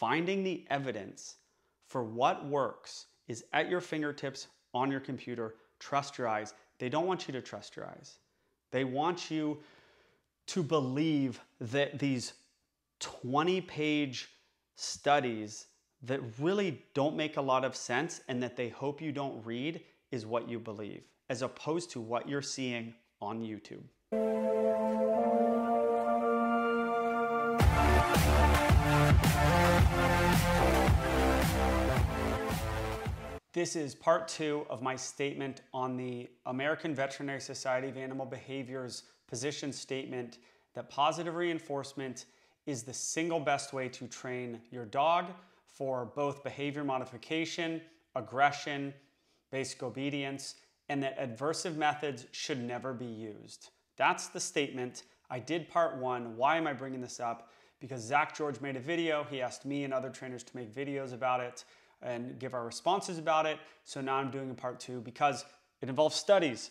Finding the evidence for what works is at your fingertips on your computer. Trust your eyes. They don't want you to trust your eyes. They want you to believe that these 20-page studies that really don't make a lot of sense and that they hope you don't read is what you believe, as opposed to what you're seeing on YouTube. This is part 2 of my statement on the American Veterinary Society of Animal Behavior's position statement that positive reinforcement is the single best way to train your dog for both behavior modification, aggression, basic obedience, and that adversive methods should never be used. That's the statement. I did part 1. Why am I bringing this up? Because Zak George made a video. He asked me and other trainers to make videos about it and give our responses about it. So now I'm doing a part 2 because it involves studies.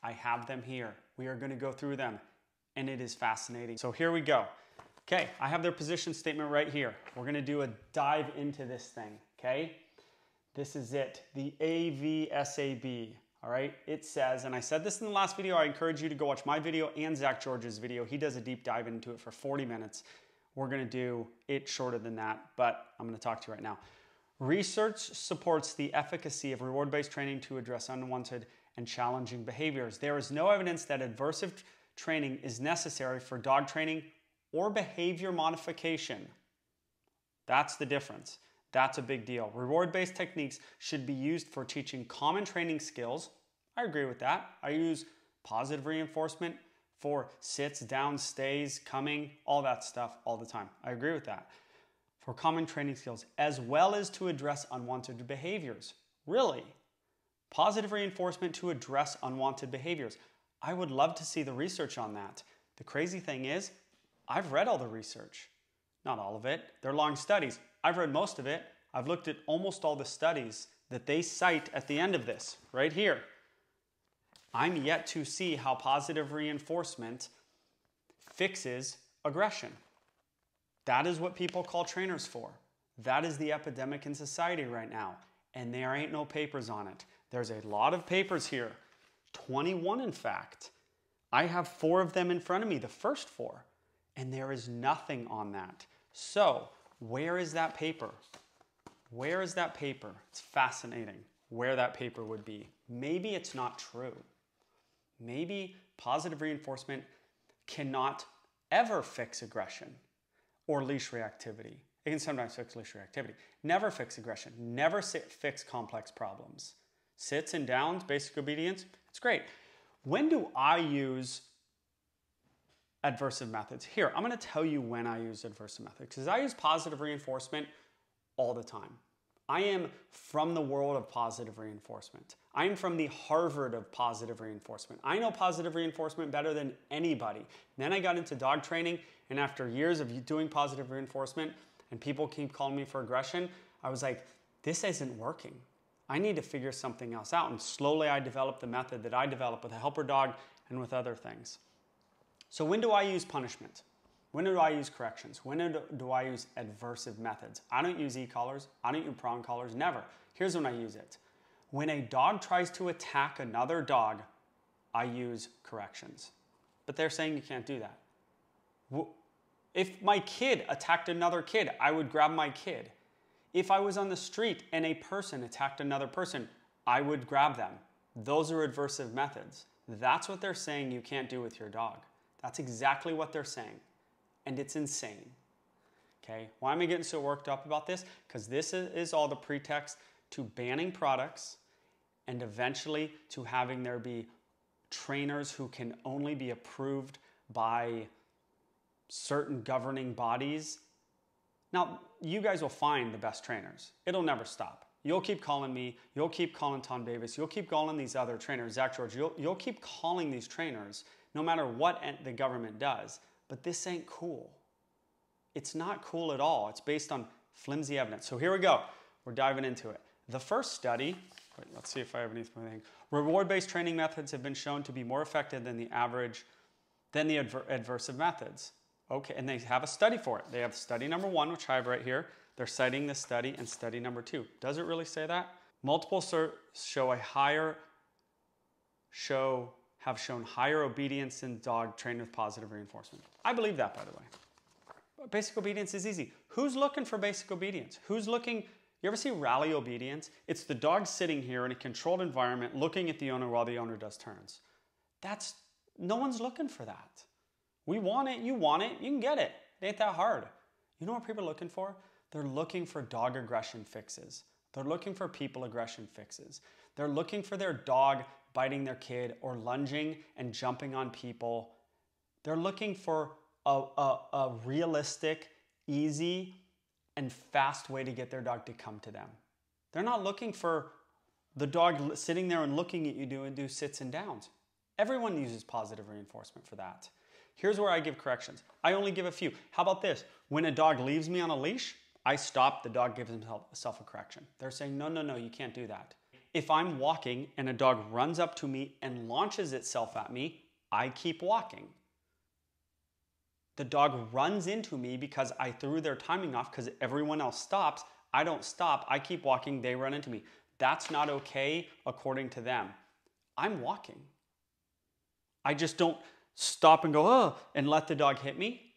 I have them here. We are going to go through them and it is fascinating. So here we go. Okay, I have their position statement right here. We're going to do a dive into this thing, okay? This is it, the AVSAB, all right? It says, and I said this in the last video, I encourage you to go watch my video and Zak George's video. He does a deep dive into it for 40 minutes. We're going to do it shorter than that, but I'm going to talk to you right now. Research supports the efficacy of reward-based training to address unwanted and challenging behaviors. There is no evidence that adversive training is necessary for dog training or behavior modification. That's the difference. That's a big deal. Reward-based techniques should be used for teaching common training skills. I agree with that. I use positive reinforcement for sits, downs, stays, coming, all that stuff all the time. I agree with that. For common training skills, as well as to address unwanted behaviors. Really? Positive reinforcement to address unwanted behaviors. I would love to see the research on that. The crazy thing is, I've read all the research. Not all of it. They're long studies. I've read most of it. I've looked at almost all the studies that they cite at the end of this, right here. I'm yet to see how positive reinforcement fixes aggression. That is what people call trainers for. That is the epidemic in society right now. And there ain't no papers on it. There's a lot of papers here. 21, in fact. I have 4 of them in front of me, the first 4. And there is nothing on that. So, where is that paper? Where is that paper? It's fascinating where that paper would be. Maybe it's not true. Maybe positive reinforcement cannot ever fix aggression or leash reactivity. It can sometimes fix leash reactivity. Never fix aggression. Never fix complex problems. Sits and downs, basic obedience, it's great. When do I use adversive methods? Here, I'm going to tell you when I use adversive methods because I use positive reinforcement all the time. I am from the world of positive reinforcement. I am from the Harvard of positive reinforcement. I know positive reinforcement better than anybody. Then I got into dog training, and after years of doing positive reinforcement and people keep calling me for aggression, I was like, this isn't working. I need to figure something else out. And slowly I developed the method that I developed with a helper dog and with other things. So when do I use punishment? When do I use corrections? When do I use adversive methods? I don't use e-collars. I don't use prong collars. Never. Here's when I use it. When a dog tries to attack another dog, I use corrections. But they're saying you can't do that. If my kid attacked another kid, I would grab my kid. If I was on the street and a person attacked another person, I would grab them. Those are adversive methods. That's what they're saying you can't do with your dog. That's exactly what they're saying. And it's insane. Okay, why am I getting so worked up about this? Because this is all the pretext to banning products and eventually to having there be trainers who can only be approved by certain governing bodies. Now, you guys will find the best trainers. It'll never stop. You'll keep calling me. You'll keep calling Tom Davis. You'll keep calling these other trainers, Zak George. You'll keep calling these trainers no matter what the government does. But this ain't cool. It's not cool at all. It's based on flimsy evidence. So here we go. We're diving into it. The first study, wait, let's see if I have anything. Reward-based training methods have been shown to be more effective than the adversive methods. Okay, and they have a study for it. They have study number 1, which I have right here. They're citing this study, and study number 2. Does it really say that? Multiple have shown higher obedience in dog trained with positive reinforcement. I believe that, by the way. But basic obedience is easy. Who's looking for basic obedience? Who's looking? You ever see rally obedience? It's the dog sitting here in a controlled environment looking at the owner while the owner does turns. No one's looking for that. We want it, you can get it. It ain't that hard. You know what people are looking for? They're looking for dog aggression fixes. They're looking for people aggression fixes. They're looking for their dog biting their kid or lunging and jumping on people. They're looking for a realistic, easy, and fast way to get their dog to come to them. They're not looking for the dog sitting there and looking at you do sits and downs. Everyone uses positive reinforcement for that. Here's where I give corrections. I only give a few. How about this? When a dog leaves me on a leash, I stop, the dog gives himself a correction. They're saying, no, you can't do that. If I'm walking and a dog runs up to me and launches itself at me, I keep walking. The dog runs into me because I threw their timing off because everyone else stops. I don't stop. I keep walking. They run into me. That's not okay according to them. I'm walking. I just don't stop and go, oh, and let the dog hit me.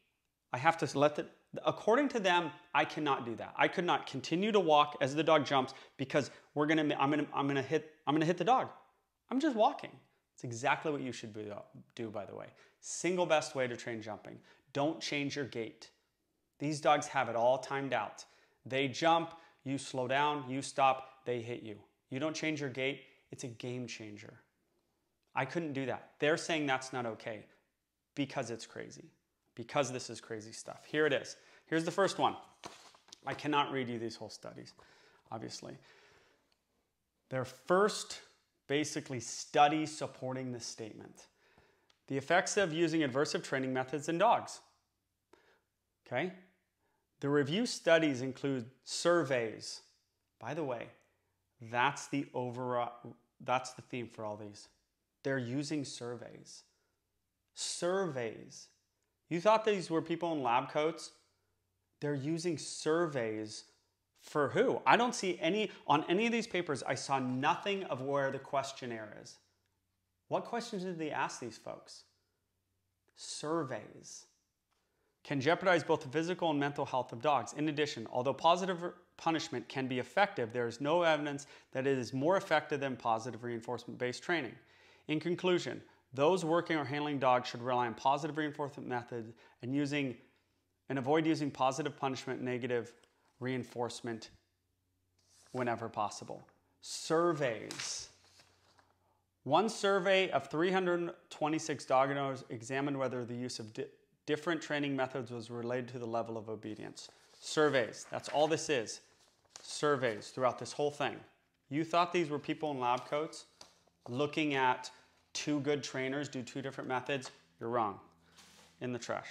I have to according to them, I cannot do that. I could not continue to walk as the dog jumps because I'm gonna hit the dog. I'm just walking. It's exactly what you should do, by the way. Single best way to train jumping. Don't change your gait. These dogs have it all timed out. They jump, you slow down, you stop, they hit you. You don't change your gait, it's a game changer. I couldn't do that. They're saying that's not okay because it's crazy. Because this is crazy stuff. Here it is. Here's the first one. I cannot read you these whole studies, obviously. Their first, basically, study supporting this statement. The effects of using adversive training methods in dogs. Okay? The review studies include surveys. By the way, that's the theme for all these. They're using surveys. Surveys. You thought these were people in lab coats? They're using surveys for who? I don't see on any of these papers, I saw nothing of where the questionnaire is. What questions did they ask these folks? Surveys. Can jeopardize both the physical and mental health of dogs. In addition, although positive punishment can be effective, there is no evidence that it is more effective than positive reinforcement-based training. In conclusion, those working or handling dogs should rely on positive reinforcement methods and avoid using positive punishment, negative reinforcement whenever possible. Surveys. One survey of 326 dog owners examined whether the use of different training methods was related to the level of obedience. Surveys. That's all this is. Surveys throughout this whole thing. You thought these were people in lab coats looking at two good trainers do two different methods? You're wrong. In the trash.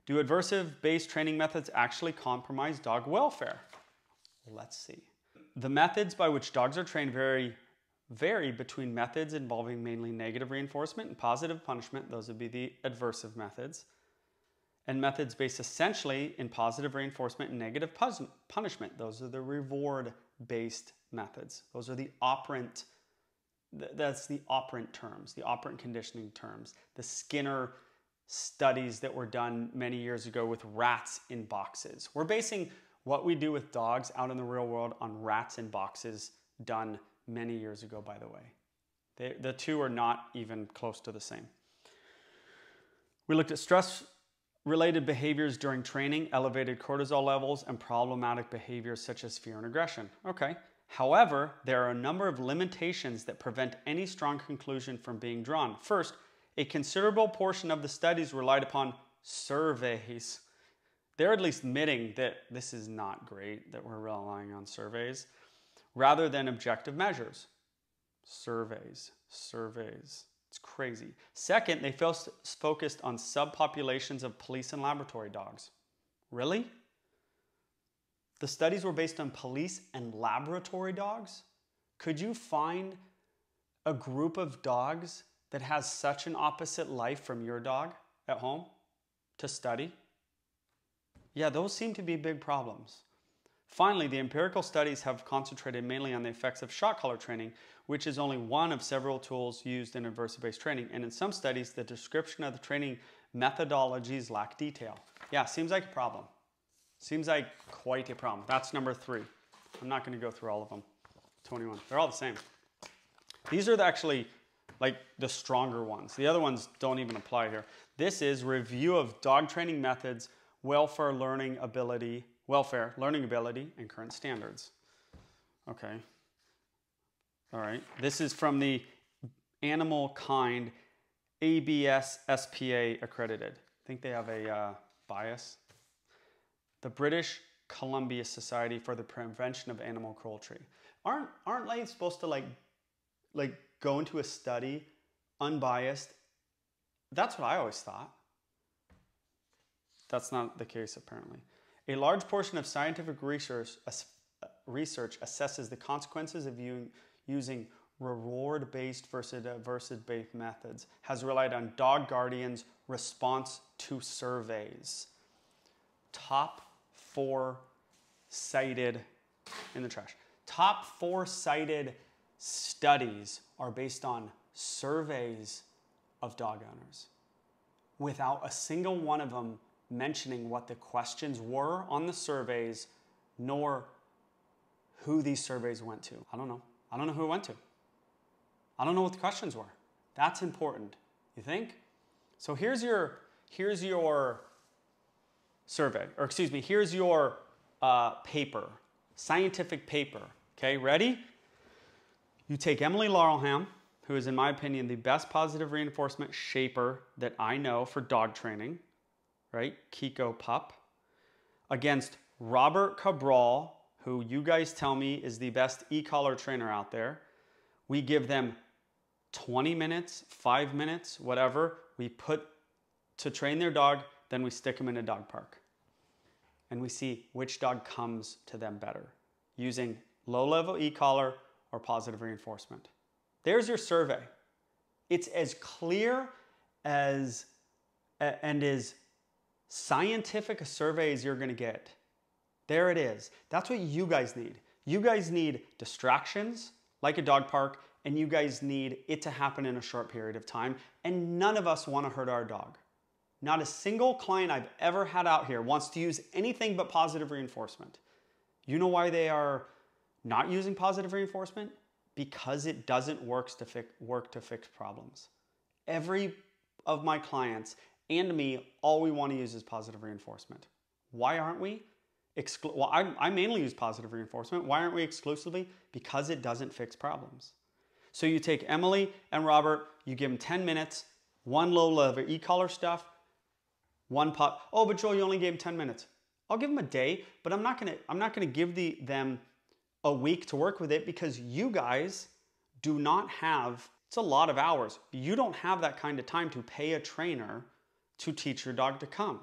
Do adversive-based training methods actually compromise dog welfare? Let's see. The methods by which dogs are trained vary between methods involving mainly negative reinforcement and positive punishment, those would be the adversive methods, and methods based essentially in positive reinforcement and negative punishment, those are the reward-based methods. Those are the operant, that's the operant terms, the operant conditioning terms, the Skinner studies that were done many years ago with rats in boxes. We're basing what we do with dogs out in the real world on rats in boxes done many years ago, by the way. The two are not even close to the same. We looked at stress-related behaviors during training, elevated cortisol levels, and problematic behaviors such as fear and aggression. Okay. However, there are a number of limitations that prevent any strong conclusion from being drawn. First, a considerable portion of the studies relied upon surveys. They're at least admitting that this is not great, that we're relying on surveys, rather than objective measures. Surveys. It's crazy. Second, they focused on subpopulations of police and laboratory dogs. Really? The studies were based on police and laboratory dogs? Could you find a group of dogs that has such an opposite life from your dog at home? to study? Yeah, those seem to be big problems. Finally, the empirical studies have concentrated mainly on the effects of shot collar training, which is only one of several tools used in adversive-based training. And in some studies, the description of the training methodologies lack detail. Yeah, seems like a problem. Seems like quite a problem. That's number 3. I'm not going to go through all of them. 21. They're all the same. These are actually like the stronger ones. The other ones don't even apply here. This is review of dog training methods, welfare, learning ability, and current standards. Okay. All right. This is from the Animal Kind ABS SPA accredited. I think they have a bias. The British Columbia Society for the Prevention of Animal Cruelty. Aren't they supposed to like go into a study unbiased? That's what I always thought. That's not the case apparently. A large portion of scientific research assesses the consequences of using reward-based versus aversive-based methods, has relied on dog guardians' response to surveys. Top 4 cited in the trash. Top 4 cited studies are based on surveys of dog owners, without a single one of them mentioning what the questions were on the surveys, nor who these surveys went to. I don't know. I don't know who it went to. I don't know what the questions were. That's important. You think? So here's your survey, or excuse me, here's your paper, scientific paper. Okay, ready? You take Emily Laurelham, who is in my opinion the best positive reinforcement shaper that I know for dog training, right? Kiko Pup, against Robert Cabral, who you guys tell me is the best e-collar trainer out there. We give them 20 minutes, 5 minutes, whatever, we put to train their dog, then we stick them in a dog park. And we see which dog comes to them better, using low-level e-collar or positive reinforcement. There's your survey. It's as clear as and as scientific a survey as you're going to get. There it is. That's what you guys need. You guys need distractions like a dog park, and you guys need it to happen in a short period of time, and none of us want to hurt our dog. Not a single client I've ever had out here wants to use anything but positive reinforcement. You know why they are not using positive reinforcement? Because it doesn't work to fix problems. Every of my clients and me, all we want to use is positive reinforcement. Why aren't we? Well, I mainly use positive reinforcement. Why aren't we exclusively? Because it doesn't fix problems. So you take Emily and Robert, you give them 10 minutes, one low-level e-collar stuff, one pup. Oh, but Joel, you only gave them 10 minutes. I'll give them a day, but I'm not gonna give them a week to work with it, because you guys do not have, it's a lot of hours. You don't have that kind of time to pay a trainer to teach your dog to come.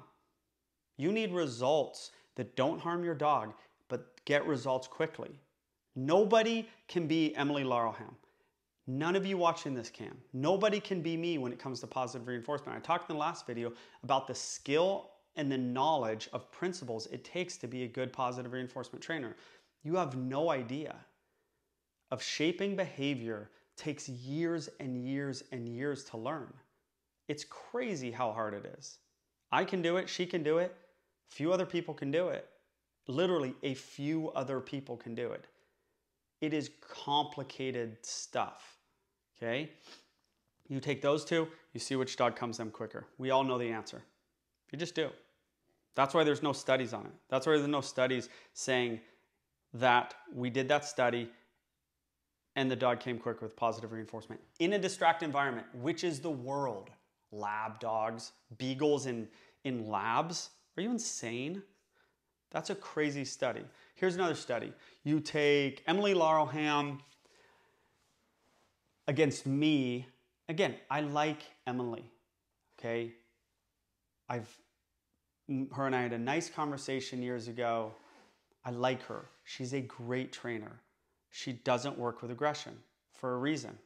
You need results that don't harm your dog, but get results quickly. Nobody can be Emily Laurelham. None of you watching this can. Nobody can be me when it comes to positive reinforcement. I talked in the last video about the skill and the knowledge of principles it takes to be a good positive reinforcement trainer. You have no idea. Of shaping behavior takes years and years and years to learn. It's crazy how hard it is. I can do it, she can do it, few other people can do it. Literally a few other people can do it. It is complicated stuff, okay? You take those two, you see which dog comes them quicker. We all know the answer. You just do. That's why there's no studies on it. That's why there's no studies saying that we did that study and the dog came quick with positive reinforcement in a distracted environment, which is the world. Lab dogs, beagles in labs. Are you insane? That's a crazy study. Here's another study. You take Emily Laurelham against me. Again, I like Emily, okay? Her and I had a nice conversation years ago. I like her. She's a great trainer. She doesn't work with aggression for a reason,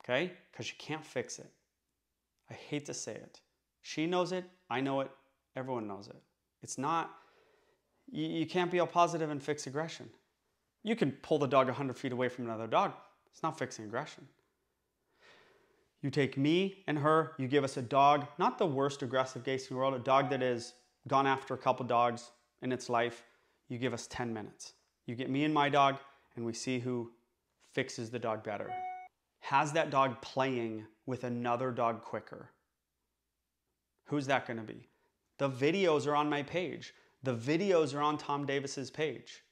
okay? Because she can't fix it. I hate to say it. She knows it, I know it. Everyone knows it. It's not, you can't be all positive and fix aggression. You can pull the dog 100 feet away from another dog. It's not fixing aggression. You take me and her, you give us a dog, not the worst aggressive case in the world, a dog that has gone after a couple dogs in its life. You give us 10 minutes. You get me and my dog, and we see who fixes the dog better. Has that dog playing with another dog quicker? Who's that going to be? The videos are on my page. The videos are on Tom Davis's page.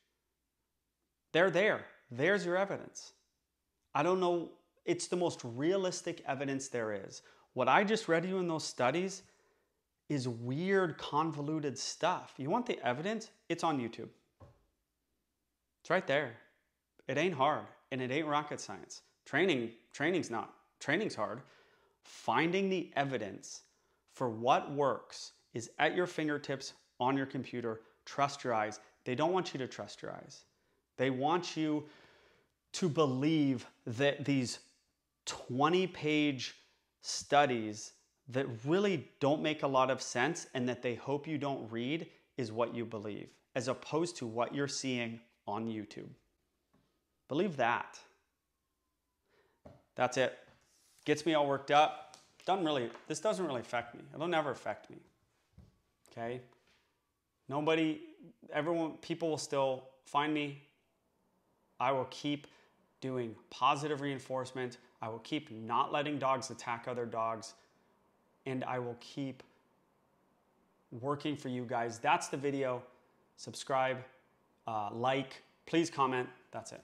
They're there. There's your evidence. I don't know. It's the most realistic evidence there is. What I just read you in those studies is weird, convoluted stuff. You want the evidence? It's on YouTube. It's right there. It ain't hard, and it ain't rocket science. Training's hard. Finding the evidence for what works is at your fingertips on your computer. Trust your eyes. They don't want you to trust your eyes. They want you to believe that these 20-page studies that really don't make a lot of sense and that they hope you don't read is what you believe, as opposed to what you're seeing on YouTube. Believe that. That's it. Gets me all worked up. This doesn't really affect me. It'll never affect me. Okay? People will still find me. I will keep doing positive reinforcement. I will keep not letting dogs attack other dogs. And I will keep working for you guys. That's the video. Subscribe, like, please comment. That's it.